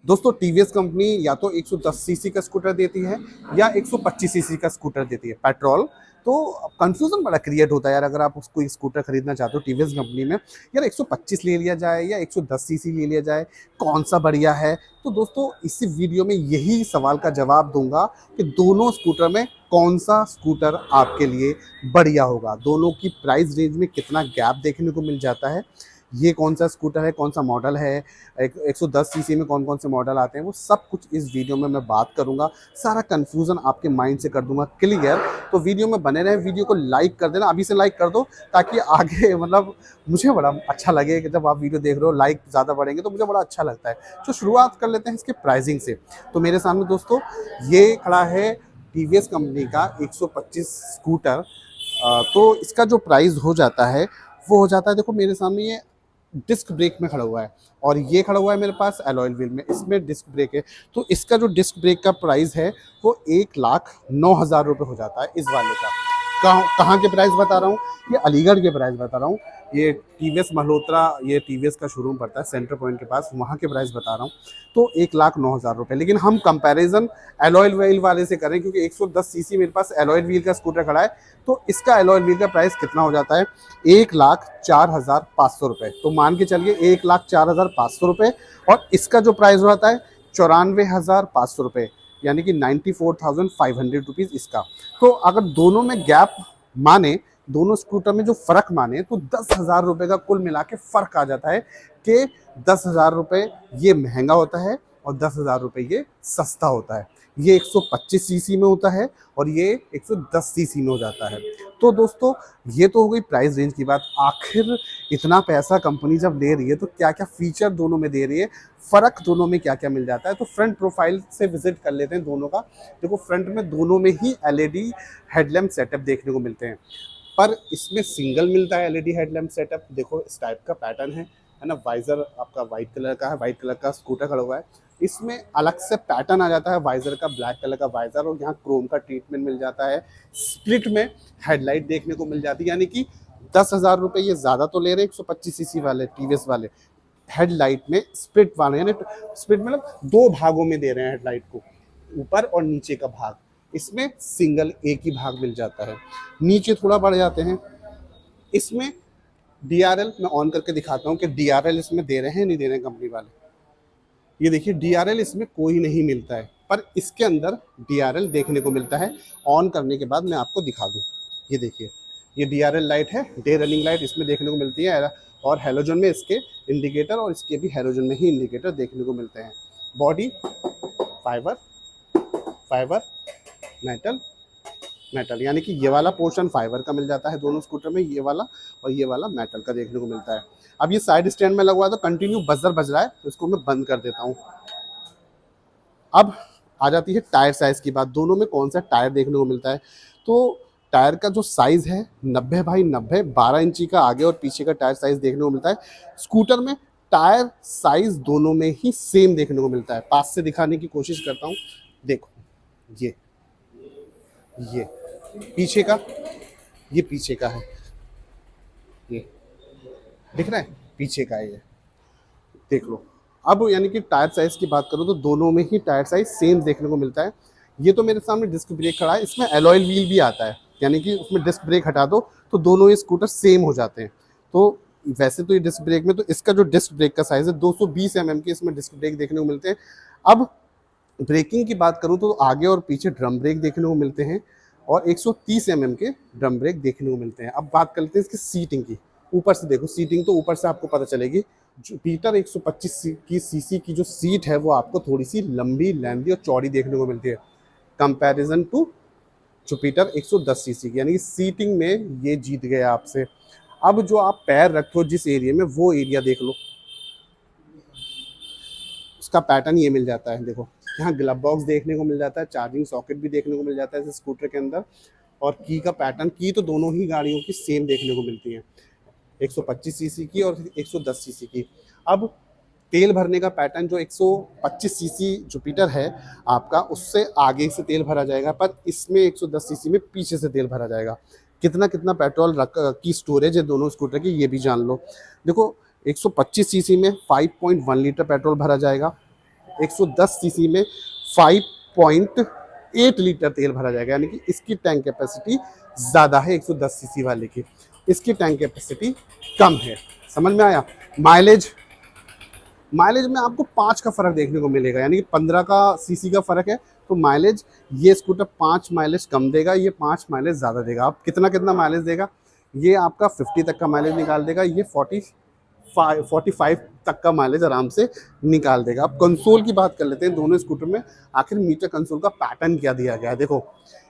दोस्तों TVS company या तो 110 सीसी का स्कूटर देती है या 125 सीसी का स्कूटर देती है पेट्रोल। तो कंफ्यूजन बड़ा क्रिएट होता है यार, अगर आप उसको स्कूटर खरीदना चाहते हो टीवीएस कंपनी में, यार 125 ले लिया जाए या 110 सीसी ले लिया जाए, कौन सा बढ़िया है। तो दोस्तों इसी वीडियो में यही सवाल का जवाब दूंगा कि दोनों स्कूटर में कौन सा स्कूटर आपके लिए बढ़िया होगा, दोनों की प्राइस रेंज में कितना गैप देखने को मिल जाता है, ये कौन सा स्कूटर है, कौन सा मॉडल है, 110 सीसी में कौन कौन से मॉडल आते हैं, वो सब कुछ इस वीडियो में मैं बात करूंगा। सारा कंफ्यूजन आपके माइंड से कर दूंगा क्लियर। तो वीडियो में बने रहे, वीडियो को लाइक कर देना, अभी से लाइक कर दो ताकि आगे मतलब मुझे बड़ा अच्छा लगे कि जब आप वीडियो देख रहे हो लाइक ज़्यादा बढ़ेंगे तो मुझे बड़ा अच्छा लगता है। तो शुरुआत कर लेते हैं इसके प्राइसिंग से। तो मेरे सामने दोस्तों ये खड़ा है टीवीएस कंपनी का 125 स्कूटर। तो इसका जो प्राइस हो जाता है वो हो जाता है, देखो मेरे सामने ये डिस्क ब्रेक में खड़ा हुआ है और ये खड़ा हुआ है मेरे पास एलॉय व्हील में, इसमें डिस्क ब्रेक है। तो इसका जो डिस्क ब्रेक का प्राइस है वो 1,09,000 रुपये हो जाता है इस वाले का। कहाँ के प्राइस बता रहा हूँ, ये अलीगढ़ के प्राइस बता रहा हूँ। ये टीवीएस मल्होत्रा, ये टीवीएस का शोरूम पड़ता है सेंटर पॉइंट के पास, वहाँ के प्राइस बता रहा हूँ। तो 1,09,000 रुपये, लेकिन हम कंपैरिजन एलॉय व्हील वाले से करें क्योंकि 110 सीसी मेरे पास एलॉय व्हील का स्कूटर खड़ा है। तो इसका एलॉय व्हील का प्राइस कितना हो जाता है, 1,04,500 रुपये। तो मान के चलिए 1,04,500 रुपये, और इसका जो प्राइस हो जाता है 94,500 रुपये, यानी कि 94,500 रुपीज़ इसका। तो अगर दोनों में गैप माने, दोनों स्कूटर में जो फ़र्क माने, तो 10,000 रुपये का कुल मिला के फ़र्क आ जाता है कि 10,000 रुपये ये महंगा होता है और 10,000 रुपये ये सस्ता होता है। ये 125 सीसी में होता है और ये 110 सीसी में हो जाता है। तो दोस्तों ये तो हो गई प्राइस रेंज की बात। आखिर इतना पैसा कंपनी जब ले रही है तो क्या क्या फीचर दोनों में दे रही है, फ़र्क दोनों में क्या क्या मिल जाता है। तो फ्रंट प्रोफाइल से विजिट कर लेते हैं दोनों का। देखो फ्रंट में दोनों में ही एलईडी हेडलैम्प सेटअप देखने को मिलते हैं, पर इसमें सिंगल मिलता है एलईडी हेडलैम्प सेटअप। देखो इस टाइप का पैटर्न है ना। वाइजर आपका वाइट कलर का है, वाइट कलर का स्कूटर खड़ा हुआ है, इसमें अलग से पैटर्न आ जाता है वाइजर का, ब्लैक कलर का वाइजर, और यहाँ क्रोम का ट्रीटमेंट मिल जाता है। स्प्लिट में हेडलाइट देखने को मिल जाती है, यानी कि 10,000 रुपये ये ज़्यादा तो ले रहे हैं 125 सीसी वाले टीवीएस वाले, हेडलाइट में स्प्लिट वाले, यानी स्प्लिट मतलब दो भागों में दे रहे हैं हेडलाइट को, ऊपर और नीचे का भाग। इसमें सिंगल एक ही भाग मिल जाता है। नीचे थोड़ा बढ़ जाते हैं, इसमें डीआरएल मैं ऑन करके दिखाता हूँ कि डीआरएल इसमें दे रहे हैं नहीं दे रहे हैं कंपनी वाले। ये देखिए डीआरएल इसमें कोई नहीं मिलता है, पर इसके अंदर डीआरएल देखने को मिलता है। ऑन करने के बाद मैं आपको दिखा दूँ, ये देखिए ये डीआरएल लाइट है, डे रनिंग लाइट इसमें देखने को मिलती है, और हैलोजन में इसके इंडिकेटर और इसके भी हैलोजन में ही इंडिकेटर देखने को मिलते हैं। Body fibre, fibre metal, metal, यानी कि ये वाला पोर्शन फाइबर का मिल जाता है दोनों स्कूटर में, ये वाला और ये वाला मेटल का देखने को मिलता है। अब ये साइड स्टैंड में लगवा तो कंटिन्यू बजर बज रहा है, तो इसको मैं बंद कर देता हूँ। अब आ जाती है टायर साइज़ की बात, दोनों में कौन सा टायर देखने को मिलता है। तो टायर का जो साइज़ है 90x90, 12 इंची का आगे और पीछे का टायर साइज़ देखने को मिलता है। स्कूटर में टायर साइज़ दोनों में ही सेम देखने को मिलता है। पास से दिखाने की कोशिश करता हूँ, देखो ये पीछे का, ये पीछे का है, ये दिख रहा है पीछे का है, ये देख लो। अब यानी कि टायर साइज़ की बात करूँ तो दोनों में ही टायर साइज़ सेम देखने को मिलता है। ये तो मेरे सामने डिस्क ब्रेक खड़ा है, इसमें एलॉय व्हील भी आता है, यानी कि उसमें डिस्क ब्रेक हटा दो तो दोनों ये स्कूटर सेम हो जाते हैं। तो वैसे तो ये डिस्क ब्रेक में, तो इसका जो डिस्क ब्रेक का साइज़ है 220 mm के इसमें डिस्क ब्रेक देखने को मिलते हैं। अब ब्रेकिंग की बात करूँ तो आगे और पीछे ड्रम ब्रेक देखने को मिलते हैं और 130 mm के ड्रम ब्रेक देखने को मिलते हैं। अब बात करते हैं इसकी सीटिंग की। ऊपर से देखो, सीटिंग तो ऊपर से आपको पता चलेगी। जुपिटर 125 की सीसी की जो सीट है वो आपको थोड़ी सी लंबी, लैंदी और चौड़ी देखने को मिलती है कंपैरिजन टू जुपिटर 110 सीसी की, यानी कि सीटिंग में ये जीत गया आपसे। अब जो आप पैर रखो जिस एरिया में, वो एरिया देख लो, उसका पैटर्न ये मिल जाता है। देखो यहाँ ग्लव बॉक्स देखने को मिल जाता है, चार्जिंग सॉकेट भी देखने को मिल जाता है इस स्कूटर के अंदर, और की का पैटर्न, की तो दोनों ही गाड़ियों की सेम देखने को मिलती है, 125 सीसी की और 110 सीसी की। अब तेल भरने का पैटर्न जो 125 सीसी जुपिटर है आपका, उससे आगे से तेल भरा जाएगा, पर इसमें 110 सीसी में पीछे से तेल भरा जाएगा। कितना कितना पेट्रोल की स्टोरेज है दोनों स्कूटर की, ये भी जान लो। देखो 125 सीसी में 5.1 लीटर पेट्रोल भरा जाएगा 110 सीसी में 5.8 लीटर तेल भरा जाएगा, यानी कि इसकी टैंक कैपेसिटी ज़्यादा है 110 सीसी वाले की, इसकी टैंक कैपेसिटी कम है। समझ में आया। माइलेज में आपको 5 का फ़र्क देखने को मिलेगा, यानी कि 15 का सीसी का फ़र्क है, तो माइलेज ये स्कूटर 5 माइलेज कम देगा, ये 5 माइलेज ज़्यादा देगा। अब कितना माइलेज देगा, ये आपका 50 तक का माइलेज निकाल देगा, ये 45 तक का माइलेज आराम से निकाल देगा। अब कंसोल की बात कर लेते हैं, दोनों स्कूटर में आखिर मीटर कंसोल का पैटर्न क्या दिया गया है। देखो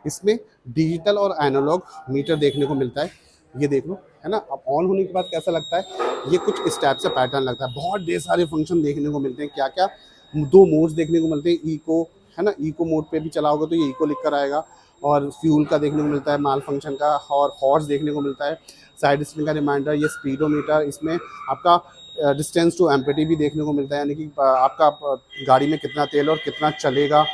इसमें डिजिटल और एनालॉग मीटर देखने को मिलता है, ये देख लो, है ना। अब ऑन होने के बाद कैसा लगता है, ये कुछ इस टाइप से पैटर्न लगता है। बहुत ढेर सारे फंक्शन देखने को मिलते हैं, क्या क्या, 2 मोड्स देखने को मिलते हैं, इको, है ना, इको मोड पे भी चलाओगे तो ये इको लिख कर आएगा, और फ्यूल का देखने को मिलता है, माल फंक्शन का, और हॉर्स देखने को मिलता है, साइड स्टैंड का रिमाइंडर, ये स्पीडोमीटर, इसमें आपका डिस्टेंस टू एम्पिटी भी देखने को मिलता है, यानी कि आपका गाड़ी में कितना तेल और कितना चलेगा।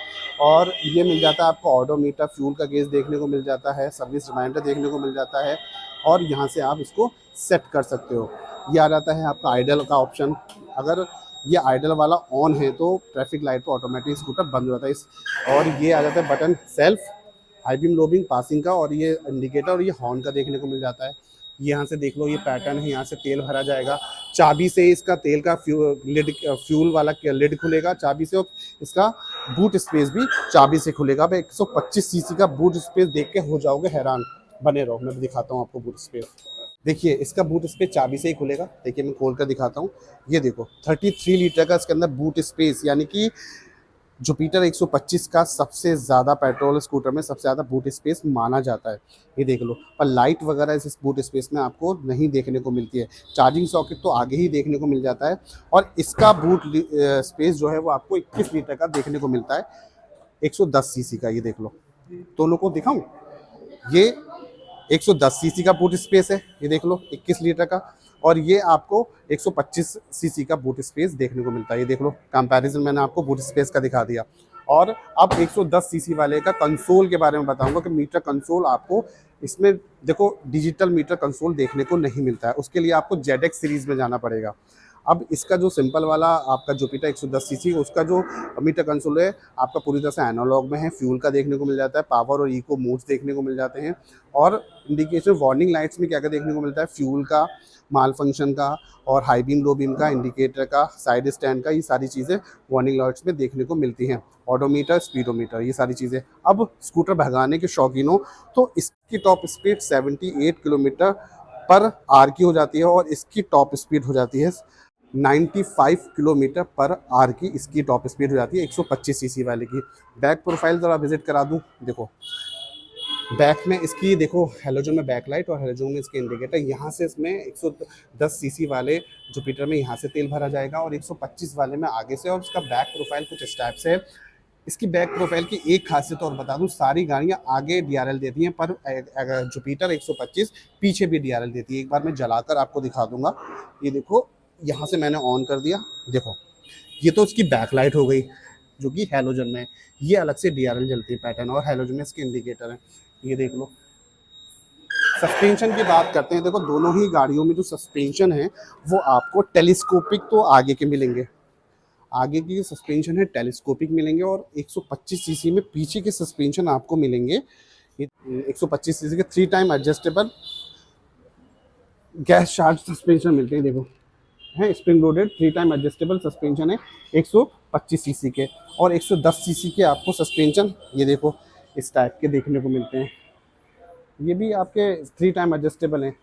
और ये मिल जाता है आपको ऑडोमीटर, फ्यूल का गेज देखने को मिल जाता है, सर्विस रिमाइंडर देखने को मिल जाता है, और यहाँ से आप इसको सेट कर सकते हो। ये आ जाता है आपका आइडल का ऑप्शन, अगर ये आइडल वाला ऑन है तो ट्रैफिक लाइट पर ऑटोमेटिक स्कूटर बंद हो जाता है। और ये आ जाता है button self, high beam, low beam, passing का, और ये इंडिकेटर और ये हॉर्न का देखने को मिल जाता है। यहाँ से देख लो, ये पैटर्न है, यहाँ से तेल भरा जाएगा, चाबी से इसका तेल का फ्यूल वाला लिड खुलेगा चाबी से, और इसका बूट स्पेस भी चाबी से खुलेगा। अब 125 सीसी का बूट स्पेस देख के हो जाओगे हैरान, बने रहो, मैं दिखाता हूँ आपको बूट स्पेस। देखिए इसका बूट स्पेस चाबी से ही खुलेगा, देखिए मैं खोल कर दिखाता हूँ, ये देखो 33 लीटर का इसके अंदर बूट स्पेस, यानी कि जुपिटर 125 का सबसे ज़्यादा पेट्रोल स्कूटर में सबसे ज़्यादा बूट स्पेस माना जाता है, ये देख लो। पर लाइट वगैरह इस बूट स्पेस में आपको नहीं देखने को मिलती है, चार्जिंग सॉकेट तो आगे ही देखने को मिल जाता है, और इसका बूट स्पेस जो है वो आपको 21 लीटर का देखने को मिलता है, 110 सीसी का, ये देख लो। दोनों को दिखाऊं, ये 110 सीसी का बूट स्पेस है, ये देख लो 21 लीटर का, और ये आपको 125 सीसी का बूट स्पेस देखने को मिलता है, ये देख लो। कंपैरिजन मैंने आपको बूट स्पेस का दिखा दिया। और अब 110 सीसी वाले का कंसोल के बारे में बताऊंगा कि मीटर कंसोल आपको इसमें देखो डिजिटल मीटर कंसोल देखने को नहीं मिलता है, उसके लिए आपको ZX सीरीज़ में जाना पड़ेगा। अब इसका जो सिंपल वाला आपका जुपिटर 110 सीसी, उसका जो मीटर कंसोल है आपका पूरी तरह से एनालॉग में है, फ्यूल का देखने को मिल जाता है, पावर और इको मोड्स देखने को मिल जाते हैं, और इंडिकेशन वार्निंग लाइट्स में क्या क्या देखने को मिलता है, फ्यूल का, माल फंक्शन का, और हाई बीम लो बीम का, इंडिकेटर का, साइड स्टैंड का, ये सारी चीज़ें वार्निंग लाइट्स में देखने को मिलती हैं, ऑडोमीटर, स्पीडोमीटर, ये सारी चीज़ें। अब स्कूटर भगाने के शौकीन हो तो इसकी टॉप स्पीड 78 किलोमीटर पर आर की हो जाती है, और इसकी टॉप स्पीड हो जाती है 95 किलोमीटर पर आर की, इसकी टॉप स्पीड हो जाती है 125 सीसी वाले की। बैक प्रोफाइल ज़रा विजिट करा दूँ, देखो बैक में इसकी देखो हेलोजन में बैकलाइट और हेलोजन में इसके इंडिकेटर, यहाँ से इसमें 110 सीसी वाले जुपिटर में यहाँ से तेल भरा जाएगा, और 125 वाले में आगे से, और इसका बैक प्रोफाइल कुछ इस टाइप से है। इसकी बैक प्रोफाइल की एक खासियत और बता दूं, सारी गाड़ियां आगे DRL देती हैं, पर जुपिटर 125 पीछे भी DRL देती है। एक बार मैं जलाकर आपको दिखा दूंगा, ये देखो, यहाँ से मैंने ऑन कर दिया, देखो ये तो इसकी बैकलाइट हो गई जो कि हेलोजन में, ये अलग से DRL जलती है पैटर्न, और हेलोजन में इसके इंडिकेटर हैं, ये देख लो। सस्पेंशन की बात करते हैं, देखो दोनों ही गाड़ियों में जो सस्पेंशन है वो आपको टेलीस्कोपिक तो आगे के मिलेंगे, आगे की सस्पेंशन है टेलीस्कोपिक मिलेंगे, और 125 सीसी में पीछे के सस्पेंशन आपको मिलेंगे 125 सीसी के 3 time adjustable gas charge suspension मिलते हैं, देखो है spring loaded 3 time adjustable suspension है 125 सीसी के, और 110 सीसी के आपको सस्पेंशन ये देखो इस टाइप के देखने को मिलते हैं, ये भी आपके 3 टाइम एडजस्टेबल हैं,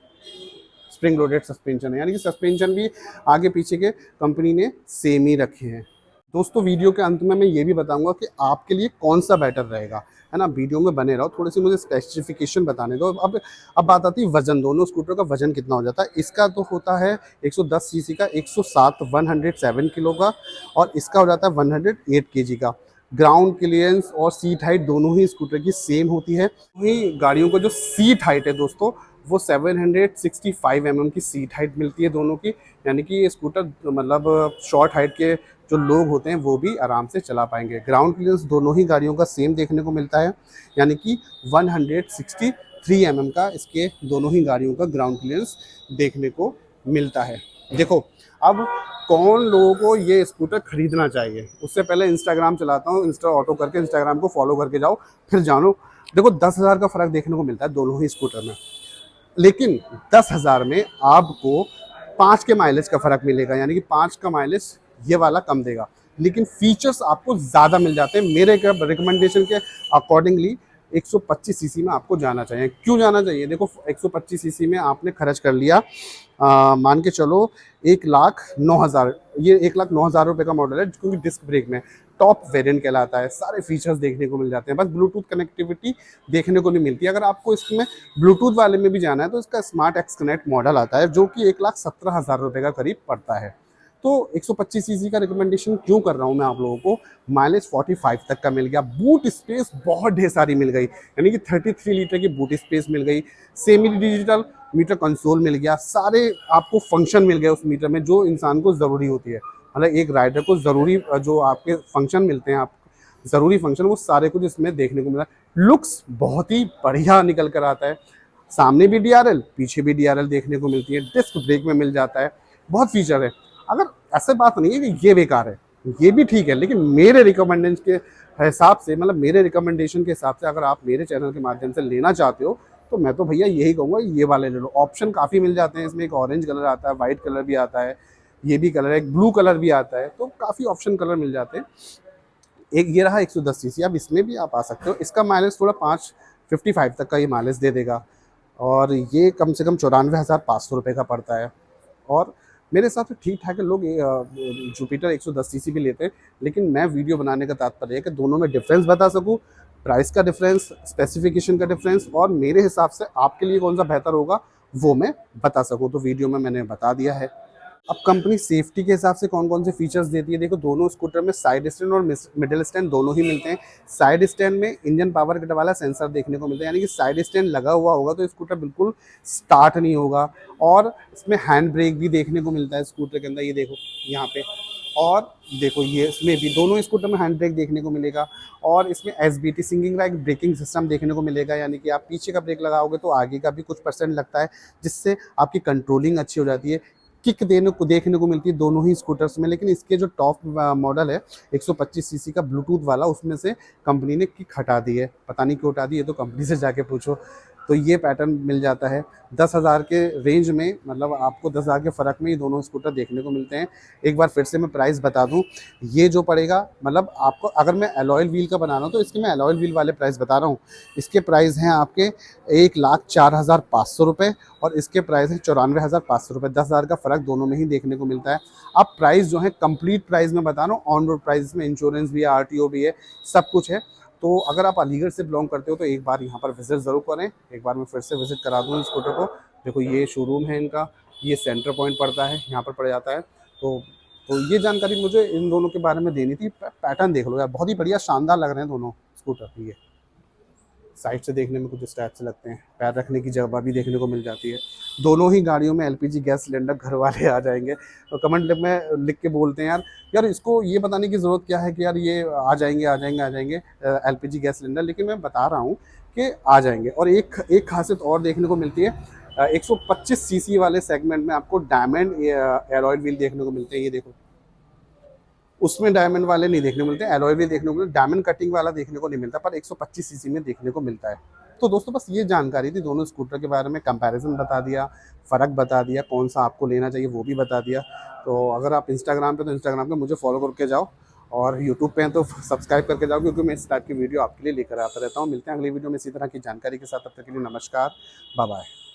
स्प्रिंग लोडेड सस्पेंशन है, यानी कि सस्पेंशन भी आगे पीछे के कंपनी ने सेम ही रखे हैं। दोस्तों वीडियो के अंत में मैं ये भी बताऊंगा कि आपके लिए कौन सा बेटर रहेगा, है ना। वीडियो में बने रहो, थोड़ी सी मुझे स्पेसिफिकेशन बताने दो। अब बात आती है वजन, दोनों स्कूटर का वजन कितना हो जाता है। इसका तो होता है 110 सीसी का 107 किलो का, और इसका हो जाता है 108 केजी का। ग्राउंड क्लियरेंस और सीट हाइट दोनों ही स्कूटर की सेम होती है। वही गाड़ियों का जो सीट हाइट है दोस्तों, वो 765 mm की सीट हाइट मिलती है दोनों की, यानी कि ये स्कूटर मतलब शॉर्ट हाइट के जो लोग होते हैं वो भी आराम से चला पाएंगे। ग्राउंड क्लियरेंस दोनों ही गाड़ियों का सेम देखने को मिलता है, यानी कि 163 mm का इसके दोनों ही गाड़ियों का ग्राउंड क्लियरेंस देखने को मिलता है। देखो, अब कौन लोगों को ये स्कूटर खरीदना चाहिए, उससे पहले इंस्टाग्राम चलाता हूँ, इंस्टा ऑटो करके इंस्टाग्राम को फॉलो करके जाओ, फिर जानो। देखो 10,000 का फ़र्क देखने को मिलता है दोनों ही स्कूटर में, लेकिन 10,000 में आपको 5 के माइलेज का फ़र्क मिलेगा, यानी कि 5 का माइलेज ये वाला कम देगा, लेकिन फीचर्स आपको ज़्यादा मिल जाते हैं। मेरे रिकमेंडेशन के अकॉर्डिंगली 125 सीसी में आपको जाना चाहिए। क्यों जाना चाहिए? देखो 125 सीसी में आपने खर्च कर लिया, मान के चलो 1,09,000, ये 1,09,000 रुपये का मॉडल है, क्योंकि डिस्क ब्रेक में टॉप वेरिएंट कहलाता है, सारे फीचर्स देखने को मिल जाते हैं, बस ब्लूटूथ कनेक्टिविटी देखने को नहीं मिलती। अगर आपको इसमें ब्लूटूथ वाले में भी जाना है तो इसका स्मार्ट एक्स कनेक्ट मॉडल आता है, जो कि 1,17,000 रुपये का करीब पड़ता है। तो 125 सीसी का रिकमेंडेशन क्यों कर रहा हूँ मैं आप लोगों को? माइलेज 45 तक का मिल गया, बूट स्पेस बहुत ढेर सारी मिल गई, यानी कि 33 लीटर की बूट स्पेस मिल गई, सेमी डिजिटल मीटर कंसोल मिल गया, सारे आपको फंक्शन मिल गए उस मीटर में जो इंसान को ज़रूरी होती है, मतलब एक राइडर को ज़रूरी जो आपके फंक्शन मिलते हैं, आप ज़रूरी फंक्शन, वो सारे कुछ इसमें देखने को मिला। लुक्स बहुत ही बढ़िया निकल कर आता है, सामने भी DRL, पीछे भी DRL देखने को मिलती है, डिस्क ब्रेक में मिल जाता है, बहुत फीचर है। अगर ऐसे बात नहीं है कि ये बेकार है, ये भी ठीक है, लेकिन मेरे रिकमेंडेशन के हिसाब से, मतलब मेरे रिकमेंडेशन के हिसाब से, अगर आप मेरे चैनल के माध्यम से लेना चाहते हो तो मैं तो भैया यही कहूँगा, ये वाले ले लो। ऑप्शन काफ़ी मिल जाते हैं इसमें, एक ऑरेंज कलर आता है, वाइट कलर भी आता है, ये भी कलर है, एक ब्लू कलर भी आता है, तो काफ़ी ऑप्शन कलर मिल जाते हैं। एक ये रहा 110 सीसी, अब इसमें भी आप आ सकते हो। इसका माइलेज थोड़ा 555 तक का ये माइलेज दे देगा, और ये कम से कम 94,500 रुपये का पड़ता है। और मेरे हिसाब से ठीक ठाक है, लोग जुपिटर 110 सीसी भी लेते हैं, लेकिन मैं वीडियो बनाने का तात्पर्य है कि दोनों में डिफरेंस बता सकूं, प्राइस का डिफरेंस, स्पेसिफिकेशन का डिफरेंस, और मेरे हिसाब से आपके लिए कौन सा बेहतर होगा वो मैं बता सकूं। तो वीडियो में मैंने बता दिया है। अब कंपनी सेफ्टी के हिसाब से कौन कौन से फीचर्स देती है, देखो दोनों स्कूटर में साइड स्टैंड और मिडिल स्टैंड दोनों ही मिलते हैं। साइड स्टैंड में इंजन पावर कट वाला सेंसर देखने को मिलता है, यानी कि साइड स्टैंड लगा हुआ होगा तो स्कूटर बिल्कुल स्टार्ट नहीं होगा। और इसमें हैंड ब्रेक भी देखने को मिलता है स्कूटर के अंदर, ये देखो यहाँ पे, और देखो ये इसमें भी दोनों स्कूटर में हैंड ब्रेक देखने को मिलेगा। और इसमें SBT singing like braking system देखने को मिलेगा, यानी कि आप पीछे का ब्रेक लगाओगे तो आगे का भी कुछ परसेंट लगता है, जिससे आपकी कंट्रोलिंग अच्छी हो जाती है। किक देने को देखने को मिलती है दोनों ही स्कूटर्स में, लेकिन इसके जो टॉप मॉडल है 125 सीसी का ब्लूटूथ वाला, उसमें से कंपनी ने किक हटा दी है, पता नहीं क्यों हटा दी है, तो कंपनी से जाके पूछो। तो ये पैटर्न मिल जाता है 10,000 के रेंज में, मतलब आपको 10,000 के फ़र्क में ये दोनों स्कूटर देखने को मिलते हैं। एक बार फिर से मैं प्राइस बता दूं, ये जो पड़ेगा, मतलब आपको अगर मैं अलॉय व्हील का बना रहा हूँ तो इसके मैं अलॉय व्हील वाले प्राइस बता रहा हूँ। इसके प्राइस हैं आपके 1,04,500 रुपये, और इसके प्राइस है 94,500 रुपये। 10,000 का फ़र्क दोनों में ही देखने को मिलता है। अब प्राइस जो है कंप्लीट प्राइस में बता रहा हूँ, ऑन रोड प्राइस में इंश्योरेंस भी है, RTO भी है, सब कुछ है। तो अगर आप अलीगढ़ से बिलोंग करते हो तो एक बार यहाँ पर विज़िट ज़रूर करें। एक बार मैं फिर से विज़िट करा दूँ स्कूटर को। देखो ये शोरूम है इनका, ये सेंटर पॉइंट पड़ता है, यहाँ पर पड़ जाता है। तो ये जानकारी मुझे इन दोनों के बारे में देनी थी। पैटर्न देख लो यार, बहुत ही बढ़िया शानदार लग रहे हैं दोनों स्कूटर। ये साइड से देखने में कुछ इस टाइप से लगते हैं, पैर रखने की जगह भी देखने को मिल जाती है। दोनों ही गाड़ियों में LPG गैस सिलेंडर घर वाले आ जाएंगे, और कमेंट में लिख के बोलते हैं यार इसको ये बताने की ज़रूरत क्या है कि यार ये आ जाएंगे LPG गैस सिलेंडर, लेकिन मैं बता रहा हूँ कि आ जाएंगे। और एक खासियत और देखने को मिलती है, 125 सीसी वाले सेगमेंट में आपको डायमंड एलॉय व्हील देखने को मिलते हैं। ये देखो, उसमें डायमंड वाले नहीं देखने को मिलते, एलॉय व्हील देखने को मिलते, डायमंड कटिंग वाला देखने को नहीं मिलता, पर 125 सीसी में देखने को मिलता है। तो दोस्तों बस ये जानकारी थी दोनों स्कूटर के बारे में, कंपैरिजन बता दिया, फ़र्क बता दिया, कौन सा आपको लेना चाहिए वो भी बता दिया। तो अगर आप इंस्टाग्राम पे, तो इंस्टाग्राम पे मुझे फॉलो करके जाओ, और यूट्यूब पे हैं तो सब्सक्राइब करके जाओ, क्योंकि मैं इस टाइप की वीडियो आपके लिए लेकर आता रहता हूँ। मिलते हैं अगली वीडियो में इसी तरह की जानकारी के साथ, तब तक के लिए नमस्कार, बाय बाय।